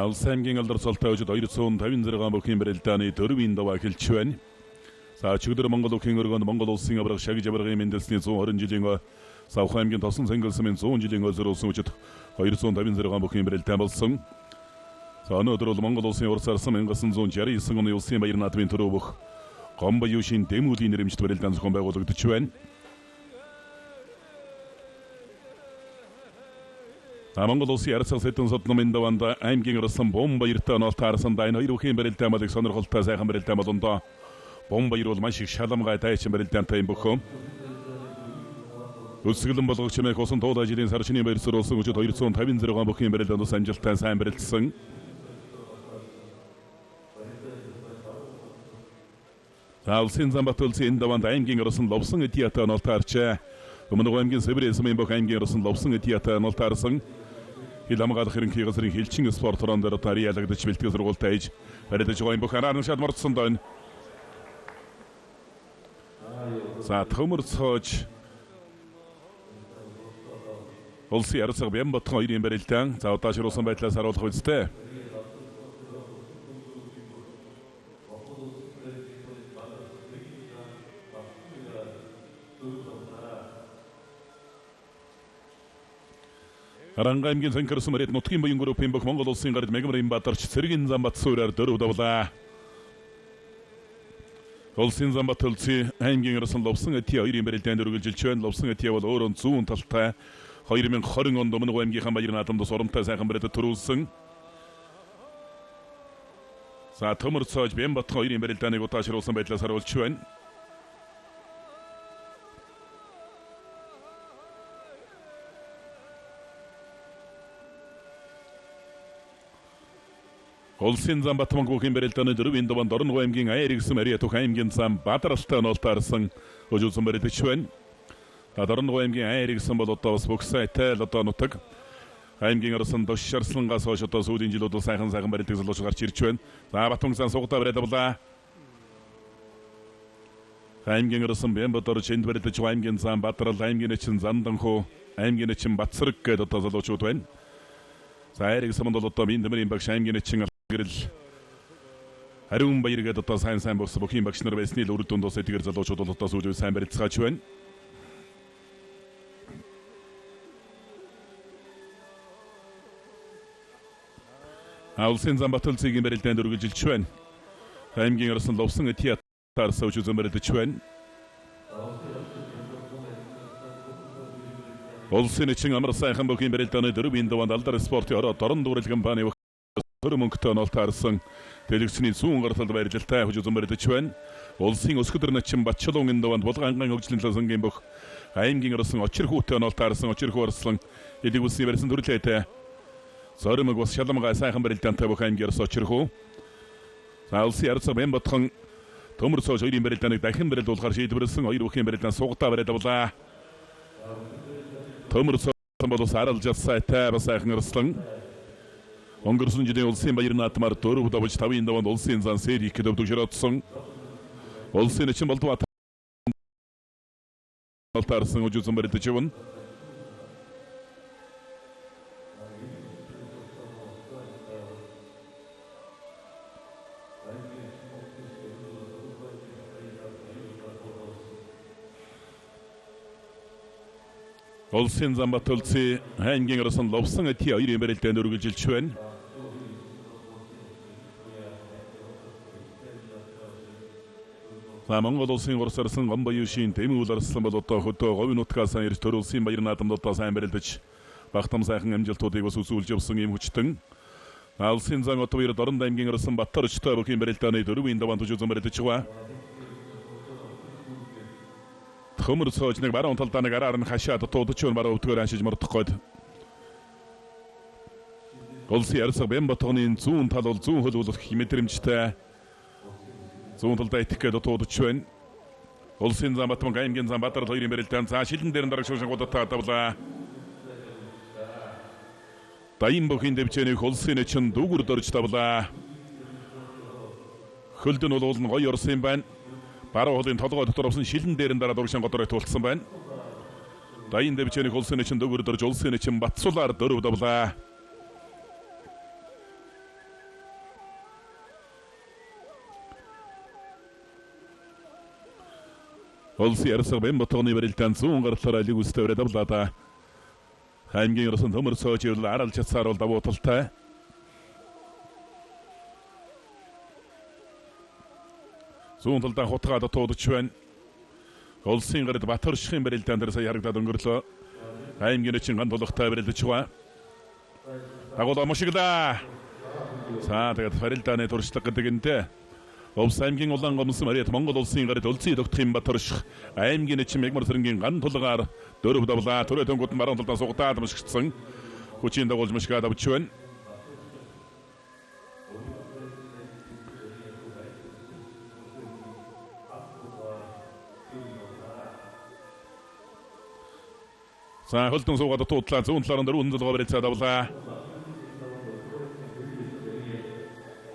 улсын аймгийн алдар цолтой өжид 256 бүхэн барилдааны 4-ийн даваа эхэлж байна. За чигдэр Монгол өхийн өргөнд Монгол улсын авраг шагж аврагын мэндэлсний 120 жилийн Савхан аймгийн тосон цэнгэлсмийн 100 жилийн зориулсан өжид 256 бүхэн барилдаан болсон. За өнөөдөр бол Монгол улсын урд сарсан 1969 оны улсын баяр наадмын төрөө бүх Гомбо юушийн дэмүүлийн нэрэмжит барилдаан зохион байгуулагдаж байна. Монгол улсын арцаг сэдэн содномын даванд аймгийн орсон Бомбаяртай онолтаарсан дайн хоёр бүхэн барилдаан малыг сонирхолтой сайхан барилдаан болондоо Бомбаяр бол маш их шаламгай дайчин барилдаантай юм бөхөө. Өсгөлөн болгогч нэмэх усан туулай жилийн сар шинийн баяр сурулсан өчид 256 бүхэн барилдаанаас амжилттай сайн барилдсан. Улсын Замбат улсын даванд аймгийн орсон Ловсон Этиятай онолтаарчаа. Өмнөг аймгийн Сэбрэсмийн бүх аймгийн орсон Ловсон Этиятай онолтаарсан. Хил хамгаалах хэрэнхий газрын хилчин спорт орон дээр тариалагдаж бэлтгэл сургуультай ээж барилдаж байгаа бүх хараар шалмарцсан дойно. За төмөрцөөж улсын арцаг Бямбатхан хоёрын барилдаан за удаашруулсан байдлаас харуулах үстэй. Аранга аймгийн Цэнхэрсэн мөрөд нутгийн буян группийн бүх Монгол улсын гард Мегмарын Баатарч Цэргийн Замбат суураар дөрөв давлаа. Улсын Замбат улсын аймгийн орсон Ловсон Этия хоёрын барилдаанд үргэлжилж байна. Ловсон Этия бол өөрөө зүүн талтай 2020 онд Өмнөг аймгийнхаа баяр наадамд соромтой сайхан барилдад төрүүлсэн. За төмөрцөөж Бямбатхан хоёрын барилдааныг удаашруулсан байдлаас харуулж байна. Улсын Замбат бүхэн барилдааны 4-ийн даванд Орон аймгийн Аяригсэм Ариа Тух аймгийн зам Бадаралтай онолтаарсан өжүүлсэн барилдаж байна. Орон аймгийн Аяригсэм бол одоо бас бүх сайтай л одоо нутаг аймгийн орсон Дош Шарслангаас хойш одоо сүүлийн жилүүд сайхан барилдаг залууч гарч ирж байна. За Батмангсан сугатаа бариад авлаа. Аймгийн орсон Бямбат орж энд барилдаж аймгийн зам Бадарал аймгийн эчин Занданхуу аймгийн эчин Батсараг гэдэг одоо залуучууд байна. За Аяригсэм бол одоо Миндэмэрийн багш аймгийн эчин Хариун баяр гэдэг одоо сайн болсон бүхэн багш нар байсны л үр дүнд бас эдгээр залуучууд бол одоо сүүлийн сайн барилцгааж байна. Улсын Замбат улсын барилдаанд үргэлжилж байна. Аймгийн орсон Ловсон Этиятаар сууж үзэн барилдаж байна. Улсын эчин амар сайхан бүхэн барилдааны 4-ийн даванд алдар спортын орон дүүрэл компани мөнгөтэй онолтаарсан дэлгэцний зүүн гарталд баярлалтай хож үзэн барилдаж байна. Улсын өсгөдөр начин Батчалуугийн даванд Булгангаан хөгжлийн талсангийн бүх аймгийн орсон Очир хүүтэй онолтаарсан Очир хүү орсон эдэг үсний барьсан төрлөөтэй зоримог бас шаламгай сайхан барилдаантай бүх аймгийн орсон Очир хүү. За улсын арцаг Бямбатхан төмөрцөөж хоёрын барилдааныг дахин барилдуулахар шийдвэрлсэн хоёр бүхэн барилдаан сугатаа бариад авлаа. Төмөрцөөж бол саралж сайтай бас сайхан орсон. Өнгөрсөн жилийн улсын баяр наадмаар 4 давж 5-ийн даванд улсын зан сeri ихэд өвдөг широтсон. Улсын эчин Болдбаатар онолтаарсан өжүүлсэн барилдаж байна. Улсын Замбат улсын аймгийн орсон Ловсон Этия хоёрын барилдаанд үргэлжилж байна. Монгол улсын урд сарсан Гомбо юушийн дэмүүл арслан бол одоо хөдөө говь нутгаас ирж төрүүлсэн баяр наадамд одоо сайн барилдаж багтам сайхан амжилтуудыг бас үзүүлж явсан юм хүчтэн. Улсын зан отбойрод Орон аймгийн орсон Баттарчтай бүхэн барилдааны 4-ийн даванд үзэн барилдаж байгаа. Төмөрцөөж нэг баруун талдаа нэг араар нь хашаад туудаж өн баруун өвдгөр аншиж мордох гээд. Улсын арцаг Бямбатханы зүүн тал бол зүүн хөл болох мэдрэмжтэй зүүн талдаа идэх гээд туудаж байна. Улсын Замбат аймгийн зам Бадарал хоёрын барилдаан за шилэн дээр дарагш шангуудаа тавлаа. Дайм бүхэн дэвчэнийг улсын эчин дүүгүр дөрж тавлаа. Хөлд нь бол гоё орсон байна. Баруун холын толгой дотор авсан шилэн дээр дараа дургшин годорой туулсан байна. Дайм дэвчэнийг улсын эчин дүүгүр дөрж улсын эчин Батсулаар дөрөв давлаа. Улсын ярсаг Бямбатганы барилдаан 100 гаруйаар лиг үстэврээ давлаа. Хаймгийн ерөөсөн төмөр сууж ирлээ арал чацаар бол давуу талтай. Зүүн талдаа хутгаад туудаж байна. Улсын гард Батөршхийн барилдаан дээр сая харагдаад өнгөрлөө. Хаймгийн чин ган тулгтай барилдаж байгаа. Агуулга мушигла. За тэгээд барилдааны туршлага гэдэг энтэй. Улс аймгийн улаан гомсон Мариат Монгол улсын гард Улсын тогтхон Батөршх аймгийн чин Мягмар сэрэнгийн ган тулгаар дөрөв давлаа. Төрөө төнгөт маран талдаа сугатаад мушигдсан. Хүчин дагуулж мушгаад авч байна. За хөлтөн суугаад туудлаа зүүн талаар дөрвөн толгой барилцаа давлаа.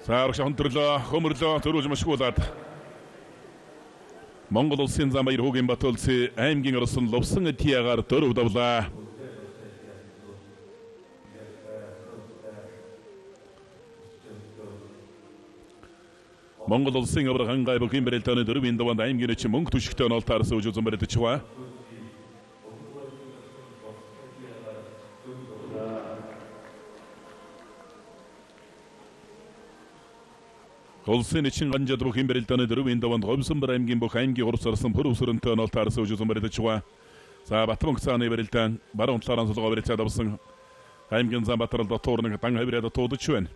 Саарч хонтрлоо хөмөрлөө төрүүлж машгуулаад Монгол улсын зам баяр хүүгийн Бат улсын аймгийн орсон лувсан тиягаар дөрөв давлаа. Монгол улсын авраган гай бүхэн барилдааны дөрвийн даванд аймгийн чин мөнгө түшигтэй онолтаарс үжүүлсэн барилдаж байгаа. Улсын чин ганжад бүхэн барилдааны дөрвийн даванд Говьсонбор аймгийн бүх аймгийн урс орсон пүр өсөрөнтэй онолтаарс үжүүлсэн барилдаж байгаа. За Батмонг цааны барилдаан баруун талаараа солгоо барилцаад авсан аймгийн зам Батрал дотуурныг дан хавираад туудаж байна.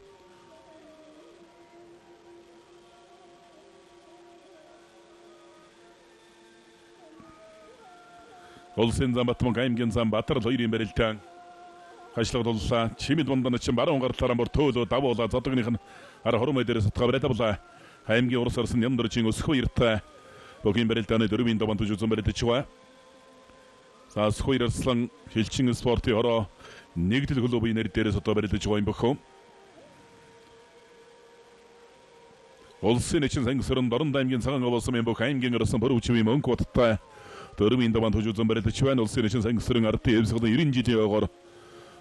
Улсын зам Батмонг аймгийн зам Батрал хоёрын барилдаан хашлаг дуллаа. Чимэд бундан чин баруун гарлаараа бүр төөлөө давуулаа зодогных нь ара хормой дээрээс утгавраад авлаа. Аймгийн урс орсон Нямдорчин өсхөө иртэ бүхэн барилдааны дөрвийн даванд үжүүлсэн барилдаж байгаа. За Өсхөө Арслан Хилчин спортын хороо нэгдэл клубын нэр дээрээс одоо барилдаж байгаа юм бөхөө. Улсын чин сангасрын Дорнод аймгийн цагаан овоосон юм бүх аймгийн орсон бүр үчвийн мөнгө уттай дөрвийн даванд үжүүлсэн барилдаж байна. Улсын чин сангасрын ардын эвсгэн 90 жилийн ойгоор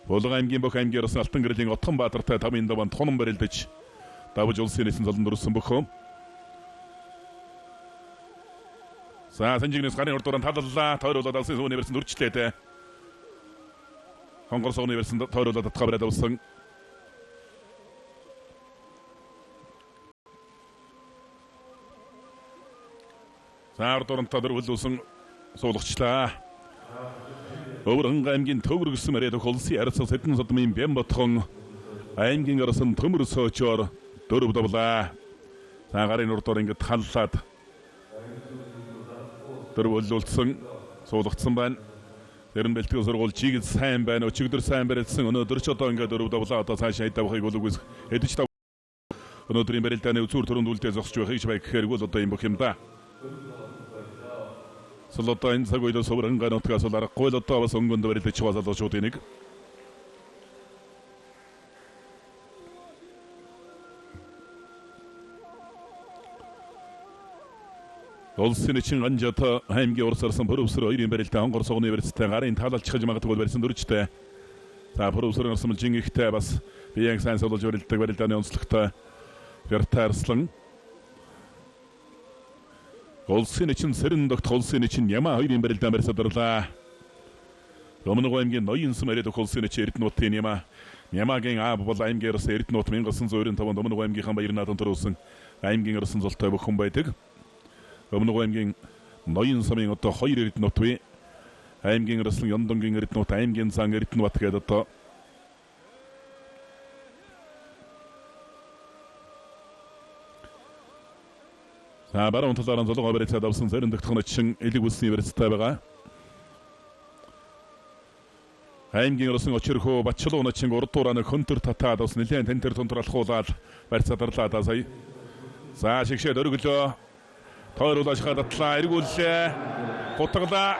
Булган аймгийн бүх аймгийн орсон Алтан гэрлийн Отхон Баатартай 5 даванд тунам барилдаж давж улсын нэсэн золон дөрөсөн бөхөө. За санжигнээс гарын урдууран таллаа. Тойруулаад алсын сууны барьсан үрчлээд. Хонгор сууны барьсан тойруулаад татгавраад авсан. За урдууран тодорхойлсон суулгачлаа. Өвөрхөн аймгийн төвөр гэсэн мөрөд улсын арцсан Сэдэн содмын Бямбатхан аймгийн орсон төмөр соочоор дөрөв давлаа. За гарын урдуур ингээд халлаад дөрвөлүүлсэн суулгацсан байна. Тэрэн бэлтгэл сургууль чигэд сайн байна. Өчигдөр сайн барилдсан. Өнөөдөр ч одоо ингээд дөрөв давлаа. Одоо цааш хайд давахыг үлгээс хэдэж тав. Өнөөдрийн барилдааны үзүүр төрөнд үлдээ зогсож байхыг бай гэхээр одоо юм бөх юм да. Солото энэ цаг үед собран ганотгаас л аргагүй л одоо бас өнгөнд барилдаж байгаа залуучуудын нэг. Улсын чин ганжат хаймгийн урс орсон пөрөвсөр хоёрын барилдаан хонгор согны барилцтай гарын таалалчихж магадгүй барьсан дөрвчтэй. За пөрөвсөр орсон жин ихтэй бас биеийн сайн солож барилдаг барилдааны онцлогтой Вертарслан Улсын чин сэрэн догт улсын чин Яма хоёрын барилдаан барьсадарлаа. Өмнөг аймгийн Ноёнс мөрөд улсын чин Эрдэнэтийн Ямагийн аав бол аймгийн орсон Эрдэнэт 1995 онд өмнөг аймгийнхаа баяр наадам төрүүлсэн аймгийн орсон золтой бүхэн байдаг. Өмнөг аймгийн Ноён самын одоо 2 Эрдэнэт бай. Аймгийн орсон Ёндонгийн Эрдэнэт аймгийн зан Эрдэнэт гэдэг одоо За баруун талаараа золгоо барилцаад авсан зарим дэгтхэн чин элэг үлсний барилцтай байгаа. Аймгийн орсон очирхөө Батчлуун чин урдуурааны хөнтөр татаад бас нэлээд тентэр тундралхуулаад барьцаадарлаа да сая. За шигшээд өргөлөө. Тойруулж хадатлаа эргүүллээ. Гутглаа.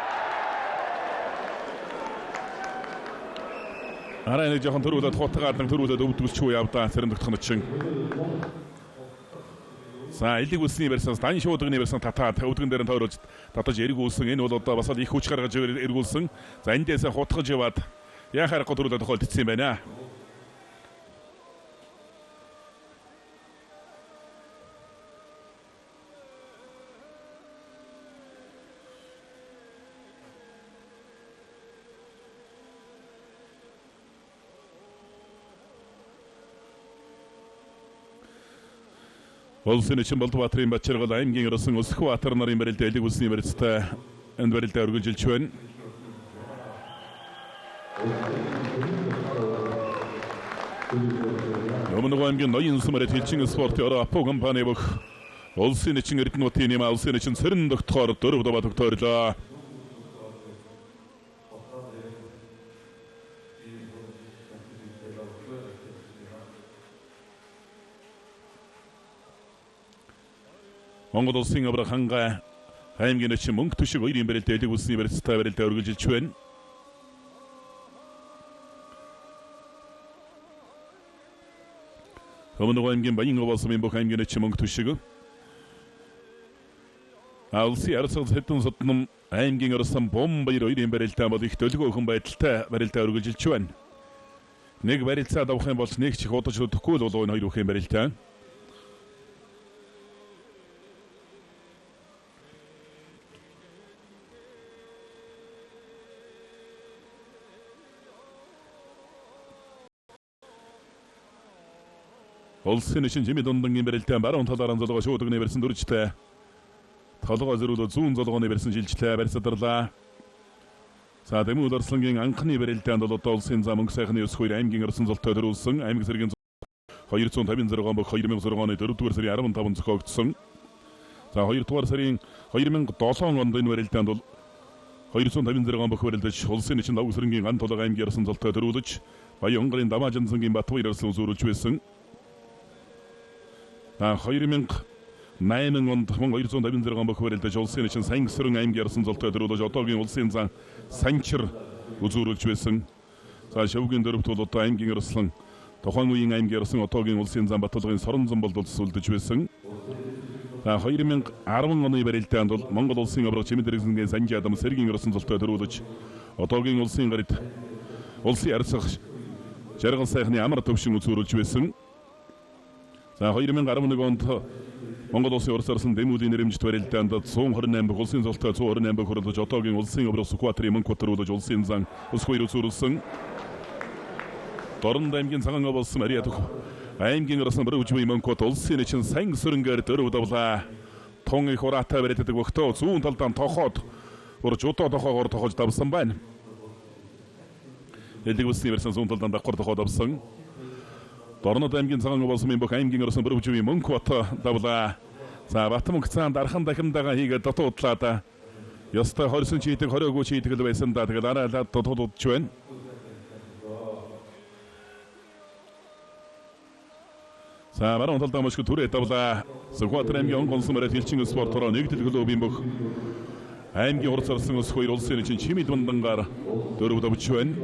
Арай нэг жоохон төрүүлээд хутгаад төрүүлээд өвдгөлчгүй явдаа зарим дэгтхэн чин. За элэг үлсний барьсаас дан шуудганы барьсан татаад өвдгөн дээр нь тойруулж татаж эргүүлсэн. Энэ бол одоо бас их хүч гаргаж эргүүлсэн. За эндээс хутгаж яваад яхаар готруулаад тохиолдсон юм байна. Улсын эчин Болдбаатарын Бачаргал аймгийн орсон Өсөхбаатар нарын барилдаа элэг үлсний барилдаа энэ барилдаа үргэлжилж байна. Өмнөг аймгийн ноён сүмрэ хэлчин спортын ороо апо компани бүх улсын эчин эрдэнэтийн нэм улсын эчин сэрэн догтохоор 4 даваа тогтоорлоо. Монгол улсын авраг ханга аймгийн эчин мөнгө төшиг хоёрын барилдаа элэг үлсний барилдаа үргэлжилж байна. Өмнөг аймгийн Баян Овоосмын бүх аймгийн эчин мөнгө төшиг улсын арсгал хэдэн содном аймгийн орсон Бомбаяр хоёрын барилдаа бол их төлгөөхөн байдалтай барилдаа үргэлжилж байна. Нэг барилцаа давах юм бол нэг чих удаж өдөхгүй л болов энэ хоёр бүхэн барилдаа. Улсын эчин Жими Дундангийн барилдаа баруун талаараа золгоо шуудагны барьсан дүржтэй. Толгой зөрүүлөө зүүн золгооны барьсан жилжлээ барьсадарлаа. За Дэмүүд Орслонгийн анхны барилдаанд бол одоо улсын зам мөнгө сайхны өс хоёр аймгийн орсон золтой төрүүлсэн. Аймаг зэргийн 256 он бүх 2006 оны 4-р сарын 15-нд зохиогдсон. За 2-р сарын 2007 онд энэ барилдаанд бол 256 он бүх барилдаж улсын эчин Лавгсрынгийн ган тулга аймгийн орсон золтой төрүүлж Баян Онгарын Дамажинцангийн Батбаяр орсон үзүүлж байсан. 2008 онд 256 он бүх барилдаж улсын эчин Сангисрын аймгийн орсон золтой төрүүлж одоогийн улсын зан Санчир үзүүлж байсан. За шавгийн дөрөвт бол одоо аймгийн орсон тухайн үеийн аймгийн орсон одоогийн улсын зан Батулгын Соронзон болд үлдэж байсан. За 2010 оны барилдаанд бол Монгол улсын авраг Чимэд Эргэнгийн Санжи Адам Сэргийн орсон золтой төрүүлж одоогийн улсын гарид улсын арсах жаргал сайхны амар төвшин үзүүлж байсан. За 2011 онд Монгол улсын урс орсон Дэмүүдийн нэрэмжит барилдаанд 128 бүх улсын золтой 128 бүх хөрлөж одоогийн улсын авраг Сүхбаатарын мөнгө хөтөрүүлж улсын зан ус хоёр үзүүлсэн. Дорн аймгийн цагаан болсон Мариа дөх аймгийн орсон Брөвжмийн мөнгө хот улсын эчин Сангисрынгээр дөрөв давлаа. Тун их ураатай барилдадаг өгтөө зүүн талдаа тохоод урж удаа тохоогоор тохож давсан байна. Элэг үлсний барьсан зүүн талдаа давхар тохоод давсан. Дорнод аймгийн цагаан болсон бүх аймгийн орсон Брөвжмийн мөнгө хот давлаа. За Батмөнх цаан дархан дахиндаага хийгээд дотуудлаа. Ёстой хорсон чийдэг 20-гүй чийдэг л байсан да. Тэгэл арайлаад дотуудж байна. За баруун талдаа мөшгө түрээ давлаа. Сүхбаатар аймгийн онголсон барилт элчин спортороо нэгдэл клубын бүх аймгийн урс орсон ус хоёр улсын эчин Чимэд Дундангаар 4 давж байна.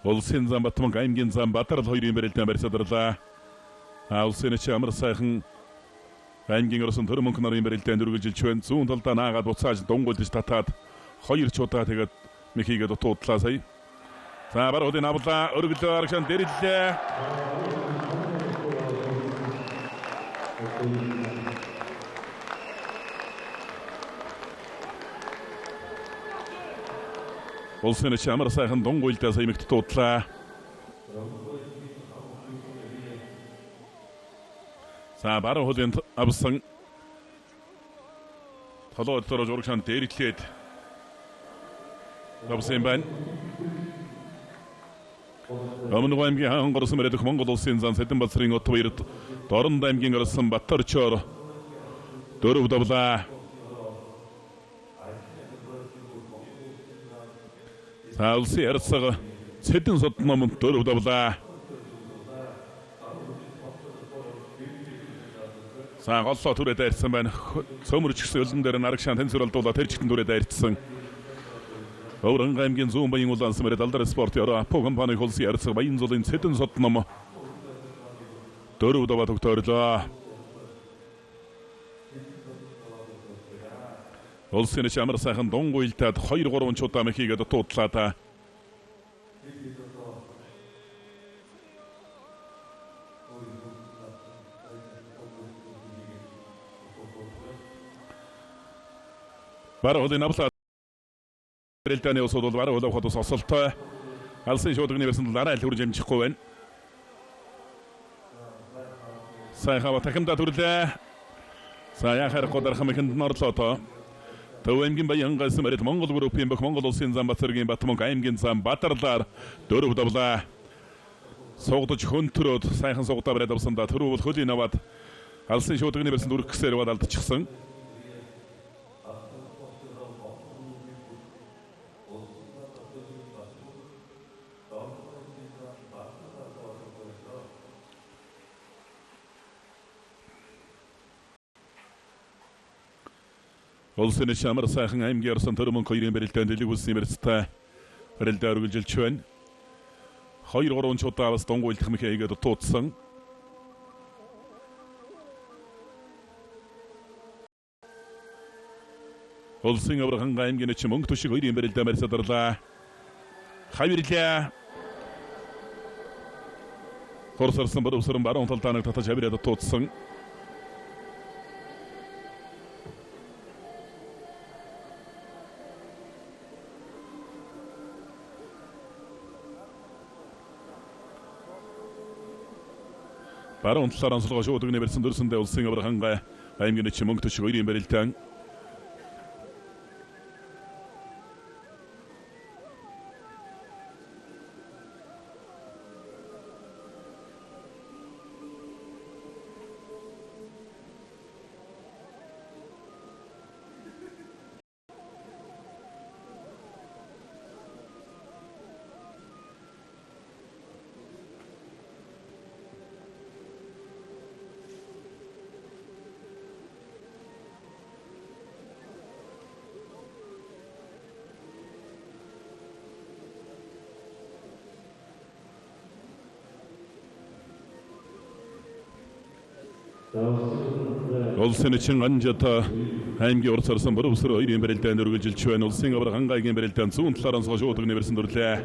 Улсын зам Батмөнх аймгийн зам Батарл хоёрын барилдаан барьсадарлаа. Улсын эчин амар сайхан аймгийн орсон Төрөмөнх нарын барилдаанд үргэлжилж байна. Зүүн талдаа наагаад буцааж дунгуйлж татаад хоёр ч удаа тэгээд мехийгээд дутуудлаа сая. За баруудын авлаа өргөлөө аргашан дэрэллээ. Улсын эчин амар сайхан дунгуйлдаа сая мэгт дуудлаа. За баруун хөлөнд авсан толгой дөрөж урагшаан дээрлээд авсан байна. Өмнөг аймгийн хаан горсон мөрөдөх Монгол улсын зан Сэдэнбалцрын Отбаярд Дорн аймгийн орсон Батарчоор 4 давлаа. За улсын арсга Сэдэн содном 4 давлаа. За голлоо түрээ дайрсан байна. Цөмөрч гисэн өлөн дээр нарагшаан тэнцвэр алдуулаа тэр чигтэн түрээ дайрцсан. Өврөн аймгийн зүүн баян улаан смэрэ далдар спорт яруу апо компани холс ярцаг баян зулын цэдэн сотном 4 удаа тогтоорлоо. Улсын амар сайхан дунгуйлтад 2-3 чудаа мэхийгээд дуудлаа та. Баруулын авлаа Брэлтаны усуд бол баруул хот осолтой. Алсын шуудганы версэнд лараа л хүрж амжихгүй байна. Сайхава тахимда төрлөө. Сая харахгүй дарахын мэхэнд норлоо тоо. Төв аймгийн баян гайсан мэрит Монгол группийн бөх Монгол улсын зам Батцэргийн Батмонг аймгийн зам Батарлаар 4 давлаа. Согдож хөнтрөөд сайхан согдоо бариад авсандаа төрөв бол хөлийн аваад алсын шуудганы версэнд үрэх гэсээр бод алдчихсан. Улсын амар сайхан аймгийн орсон төрөмөн хоёрын барилдаанд дэлгүүр улсын мэрцтэй барилдаа үргэлжилж байна. 2-3 чудаа бас дунгуйлдах мэхээгээд туудсан. Улсын авраган аймгийн ч мөнгө төшиг хоёрын барилдаа марсадарлаа. Хавирлаа. Хорсорсон баруусран баруун талдааныг татаж хавираад туудсан. Баруун талаар онцлогоо шуудганы барьсан дөрсөндөө улсын авраган аймгийн ч мөнгө төшиг хоёрын барилдаан. Улсын чин анжата аймгийн урд сарсан борөвсөр хоёрын барилдаанд үргэлжилж байна. Улсын авраган аймгийн барилдаанд зүүн талаар онцгой шуудганы барьсан төрлөө.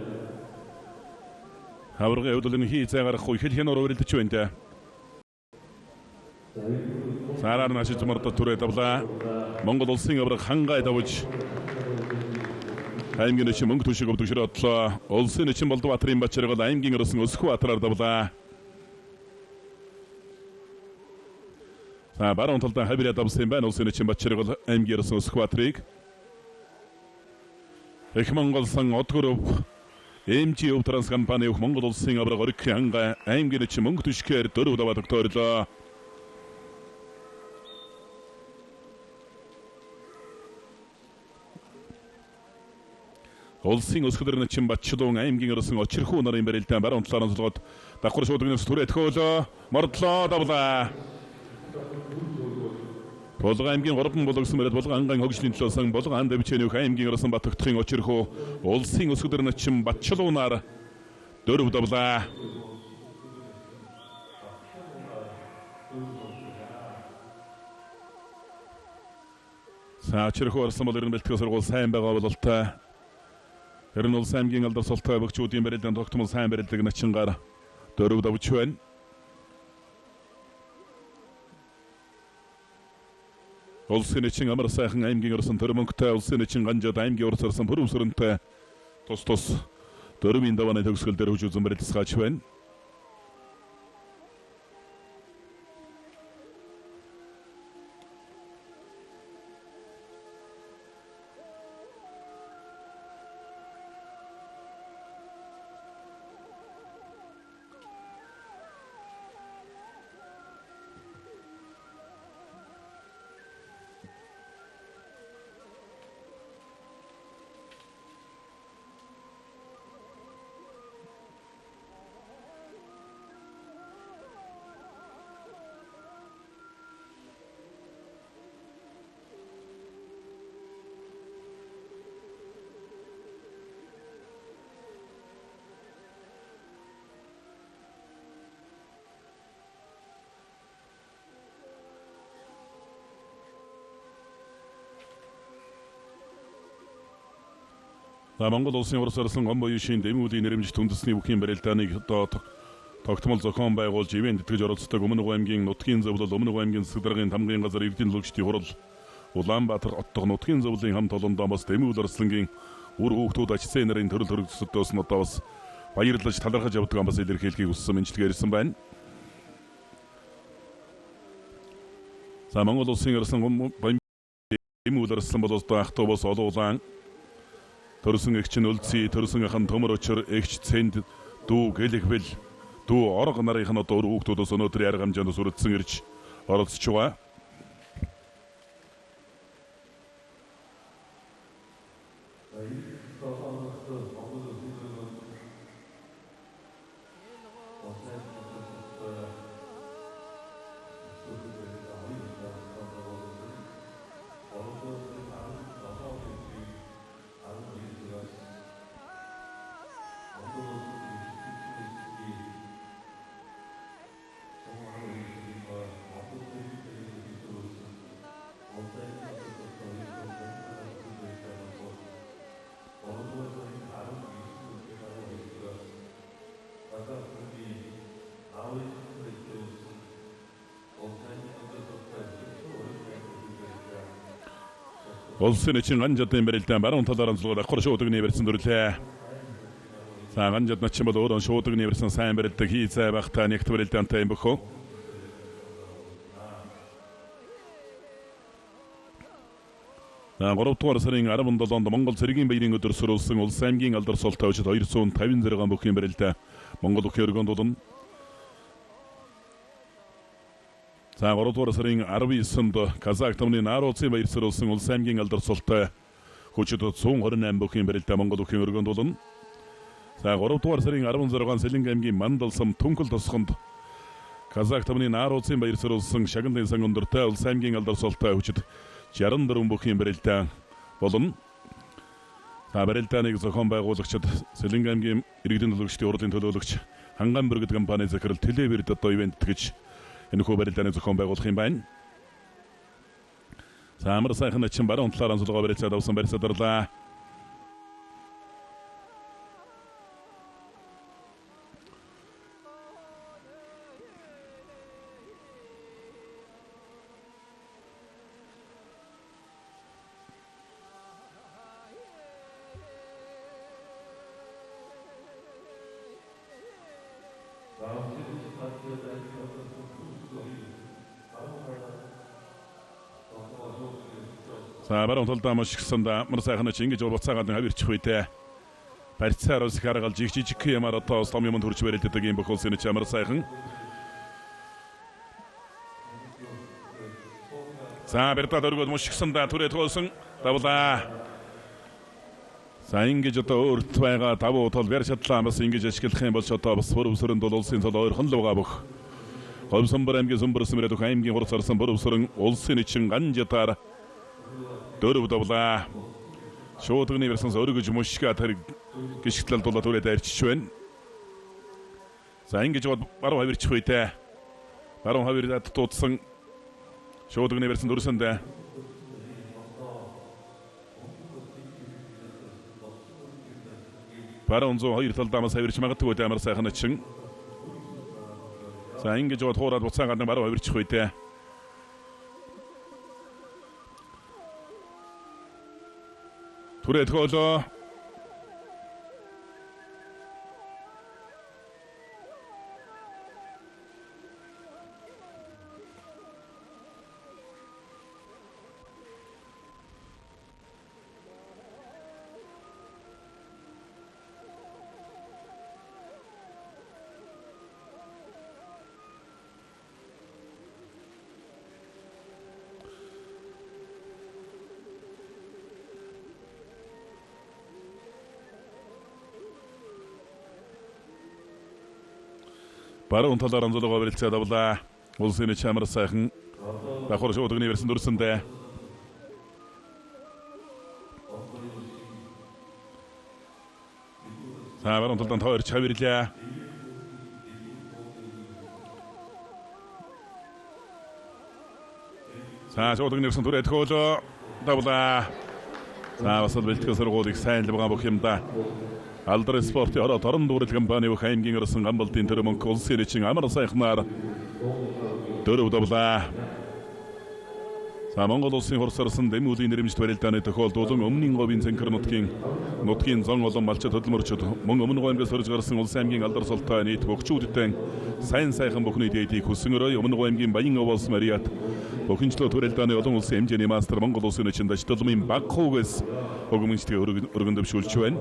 Аврагын өдөлн хий цагаарахгүй хэл хянаар өрөлдөж байна. Сараар нашиж мөрдөд түрээ давлаа. Монгол улсын авраг хангай давж аймгийн чин мөнгө төшиг өвдөгшрөдлөө. Улсын чин Болдбаатарын Бачаргал аймгийн орсон Өсхбаатараар давлаа. Баруун талдаа хавираад авсан байна. Улсын чин Бачаргал аймгийн орсон Өсхбаатарыг Их Монгол сан Одгөрөв MG Транс компани Монгол улсын авраг ориг хангай аймгийн чин мөнгө төшгөөр 4 удаа тогтоорлоо. Улсын өсгөлөрн чин Батчлуун аймгийн орсон Очирхүү нарын барилдаан баруун талаар онцлогоод давхар шуудгнаас түрээ төхөөлөө мордлоо давлаа. Болгон аймгийн 3 болгосон мөрөд болгон ангаан хөгжлийн төлөөсөн болгон ан дэвчээний аймгийн орсон Батөгтхийн Очирхүү улсын өсгөлөрн чин Батчлуунаар 4 давлаа. Очирхүү орсон бол ерөн бэлтгэл сургууль сайн байгаа бололтой. Ерөн улс аймгийн алдар султай бөгчүүдийн барилдаанд тогтмол сайн барилдаг начингаар 4 давж байна. Улсын чин амар сайхан аймгийн орсон төрөмөнгөтэй улсын чин ганжаад аймгийн урд сарсан бүрөвсрөнтэй тус 4-ийн давааны төгсгөл дээр хүч үзэн барилдасгаач байна. За Монгол улсын урс орсон гомбо юушийн дэмүүдийн нэрэмж түндэсний бүхийн барилдааныг тогтмол зохион байгуулж ивент тэтгэж оролцдог Өмнөг аймгийн нутгийн зөвлөл Өмнөг аймгийн засаг даргын тамгын газар Эрдэнэ лөгчдийн хурал Улаанбаатар хотдох нутгийн зөвлөлийн хамт олондоо бас дэмүүд орслонгийн үр хүүхдүүд ачцсан нарын төрөл төрөлцөлтөөс нь одоо бас баярлаж талархаж явдаг бас илэрхийлэхийг хүссэн мэдлэгээр ирсэн байна. За Монгол улсын орсон дэмүүд орсон бол одоо ах トゥ бас олуулан төрсөн эгч нь үлдсий төрсөн ахан төмөр өчр эгч цэнд дүү гэлэгбэл дүү орго нарын одоо үр хүүхдүүдээс өнөөдөр ярга хамжаанд сүрдсэн ирж оролцож байгаа. Улсын эчин ганжатын барилдаан баруун талаар онцлогоо давхар шуудагны барьсан дүрлээ. За ганжад начин бол өөрөө шуудагны барьсан сайн барилдаг хийцээ багтаа нэгт барилдаантай юм бөхөө. За 3 дугаар сарын 17-нд Монгол цэргийн баярын өдөр сөрүүлсэн Улс аймгийн алдар сул тавьчид 256 бүхийн барилдаа Монгол өхөө өргөнд дулна. За 3 дугаар сарын 19-нд Казак тамны Нааруцын баяр сөрүүлсэн Улс аймгийн алдар султай хүчит 128 бүхийн барилдаа Монгол өхөө өргөнд дулна. За 3 дугаар сарын 16-нд Сэлэнг аймгийн Мандалсам Түнкэл тосгонд Казак тамны Нааруцын баяр сөрүүлсэн Шагнадын сан өндөртэй Улс аймгийн алдар султай хүчит 64 бүхийн барилдаа болно. За барилдааныг зохион байгуулагчид Сэлэнг аймгийн иргэдийн төлөөлөгчдийн урлагийн төлөөлөгч Ханган бүргэд компани захирал Телевирд одоо ивент гэж энэхүү барилдааны зохион байгуулах юм байна. За амар сайхан начин баруун талаар онцлогоо барилцаад авсан барьцаадарлаа. За баруун талдаа машигсанда амар сайхан начин ингэж буцаагаад хавирчих үедээ барьцаар ус харгалж жижиг юмар одоо том юмд хурж барилддаг юм бохолсын амар сайхан. За бэрдад өргөд машигсанда түрээ тоолсон давлаа. За ингэж одоо өөрт байгаа давуу тал барь чадлаа бас ингэж ашиглах юм бол одоо бас бүр өсөрөнд бол улсын тал ойрхон л байгаа бөх. Голсомбор аймгийн Сүмбэрсмэрэд аймгийн хурц арсан бүр өсөрөн улсын эчин ганжатаар дөрөв давлаа. Шуудагны барьсан өргөж мушгаа тэр гიშгтэл дулаа түрээд арчиж байна. За ингэж баруун хавирчих үедээ баруун хавираад туудсан шуудагны барьсан дүрсэндээ баруун зүүн хоёр талдаа мас хавирч магадгүй амар сайхан начин. За ингэж хуураад буцаагаад баруун хавирчих үедээ түрээд хоолоо. Баруун талаар онцлогоо барилцаад авлаа. Улсын эч амар сайхан давхар шуудагны барьсан дүрсэндээ за баруун талдан тойрч хавирлаа. За шуудагны барьсан түрээд хөөлөө давлаа. За бас бэлтгэл сургуулийг сайн л байгаа бүх юмда. Алдар спортын ороо торон дүүрэл компани бүх аймгийн орсон гамбалтын төр мөнгө улсын элчин амар сайхнаар дөрөв давлаа. За Монгол улсын хурсарсан дэмүүлийн нэрмжт барилдааны тохиолдол өмнгийн говийн цэнхэр нутгийн зон олон малчид хөдөлмөрчд мөн өмнө говьмгээс хөрж гарсан улсын аймгийн алдар султай нийт бөхчүүдтэй сайн сайхан бүхний дэдийг хүсэн өрөө өмнө говьмгийн Баян овоос Мариат бохинчлоо барилдааны олон улсын хэмжээний мастер Монгол улсын элчин Даждолмын Багхуугээс өгөмжтгий өргөн дэвшүүлж байна.